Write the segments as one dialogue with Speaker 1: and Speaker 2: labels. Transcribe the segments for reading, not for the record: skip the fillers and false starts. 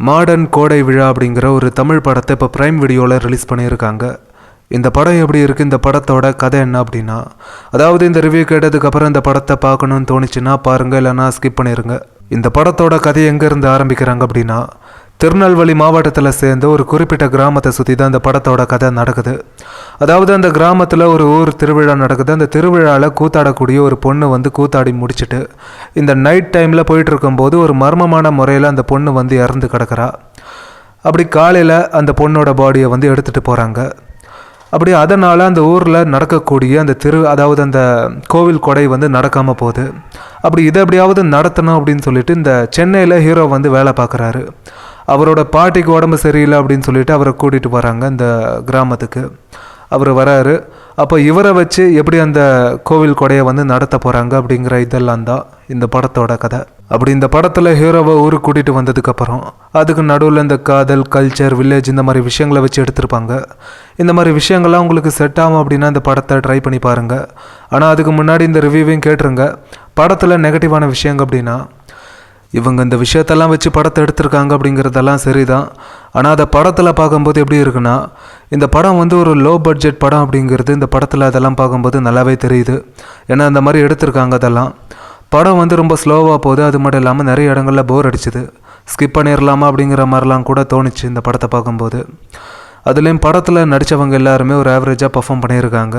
Speaker 1: Modern கோடை விழா அப்படிங்கிற ஒரு தமிழ் படத்தை இப்போ பிரைம் வீடியோவில் ரிலீஸ் பண்ணியிருக்காங்க. இந்த படம் எப்படி இருக்குது, இந்த படத்தோட கதை என்ன அப்படின்னா, அதாவது இந்த ரிவ்யூ கேட்டதுக்கப்புறம் இந்த படத்தை பார்க்கணுன்னு தோணுச்சுன்னா பாருங்கள், இல்லைனா ஸ்கிப் பண்ணிடுங்க. இந்த படத்தோட கதை எங்கேருந்து ஆரம்பிக்கிறாங்க அப்படின்னா, திருநெல்வேலி மாவட்டத்தில் சேர்ந்த ஒரு குறிப்பிட்ட கிராமத்தை சுற்றி தான் அந்த படத்தோட கதை நடக்குது. அதாவது அந்த கிராமத்தில் ஒரு ஊர் திருவிழா நடக்குது. அந்த திருவிழாவில் கூத்தாடக்கூடிய ஒரு பொண்ணு வந்து கூத்தாடி முடிச்சுட்டு இந்த நைட் டைமில் போயிட்டு இருக்கும்போது ஒரு மர்மமான முறையில் அந்த பொண்ணு வந்து இறந்து கிடக்கிறா. அப்படி காலையில் அந்த பொண்ணோட பாடியை வந்து எடுத்துகிட்டு போகிறாங்க. அப்படி அதனால் அந்த ஊரில் நடக்கக்கூடிய அந்த அதாவது அந்த கோவில் கொடை வந்து நடக்காமல் போகுது. அப்படி இதை எப்படியாவது நடத்தணும் அப்படின்னு சொல்லிட்டு இந்த சென்னையில் ஹீரோ வந்து வேலை பார்க்குறாரு. அவரோட பாட்டிக்கு உடம்பு சரியில்லை அப்படின்னு சொல்லிட்டு அவரை கூட்டிகிட்டு வராங்க இந்த கிராமத்துக்கு. அவர் வராரு. அப்போ இவரை வச்சு எப்படி அந்த கோவில் கொடையை வந்து நடத்த போகிறாங்க அப்படிங்கிற இதெல்லாம் தான் இந்த படத்தோட கதை. அப்படி இந்த படத்தில் ஹீரோவை ஊருக்கு கூட்டிகிட்டு வந்ததுக்கப்புறம் அதுக்கு நடுவில் இந்த காதல், கல்ச்சர், வில்லேஜ் இந்த மாதிரி விஷயங்களை வச்சு எடுத்திருப்பாங்க. இந்த மாதிரி விஷயங்கள்லாம் உங்களுக்கு செட் ஆகும் அப்படின்னா இந்த படத்தை ட்ரை பண்ணி பாருங்கள். ஆனால் அதுக்கு முன்னாடி இந்த ரிவ்யூவையும் கேட்டுருங்க. படத்தில் நெகட்டிவான விஷயங்க அப்படின்னா, இவங்க இந்த விஷயத்தெல்லாம் வச்சு படத்தை எடுத்திருக்காங்க அப்படிங்கிறதெல்லாம் சரிதான். ஆனால் அதை படத்தில் பார்க்கும்போது எப்படி இருக்குன்னா, இந்த படம் வந்து ஒரு லோ பட்ஜெட் படம் அப்படிங்கிறது இந்த படத்தில் அதெல்லாம் பார்க்கும்போது நல்லாவே தெரியுது. ஏன்னா அந்த மாதிரி எடுத்திருக்காங்க. அதெல்லாம் படம் வந்து ரொம்ப ஸ்லோவாக போகுது. அது மட்டும் இல்லாமல் நிறைய இடங்களில் போர் அடிச்சுது. ஸ்கிப் பண்ணிடலாமா அப்படிங்கிற மாதிரிலாம் கூட தோணுச்சு இந்த படத்தை பார்க்கும்போது. அதுலேயும் படத்தில் நடித்தவங்க எல்லாருமே ஒரு ஆவரேஜாக பர்ஃபார்ம் பண்ணியிருக்காங்க.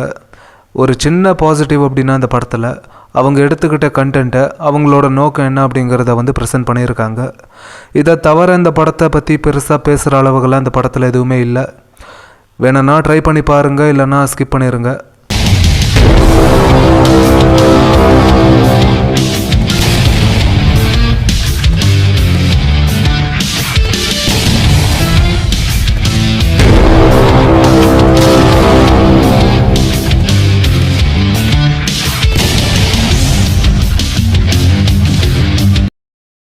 Speaker 1: ஒரு சின்ன பாசிட்டிவ் அப்படின்னா இந்த படத்தில் அவங்க எடுத்துக்கிட்ட கண்டென்ட்டை, அவங்களோட நோக்கம் என்ன அப்படிங்கிறத வந்து ப்ரெசென்ட் பண்ணியிருக்காங்க. இதை தவிர இந்த படத்தை பற்றி பெருசாக பேசுகிற அளவுகள்லாம் இந்த படத்தில் எதுவுமே இல்லை. வேணும்னா ட்ரை பண்ணி பாருங்கள், இல்லைன்னா ஸ்கிப் பண்ணிடுங்க.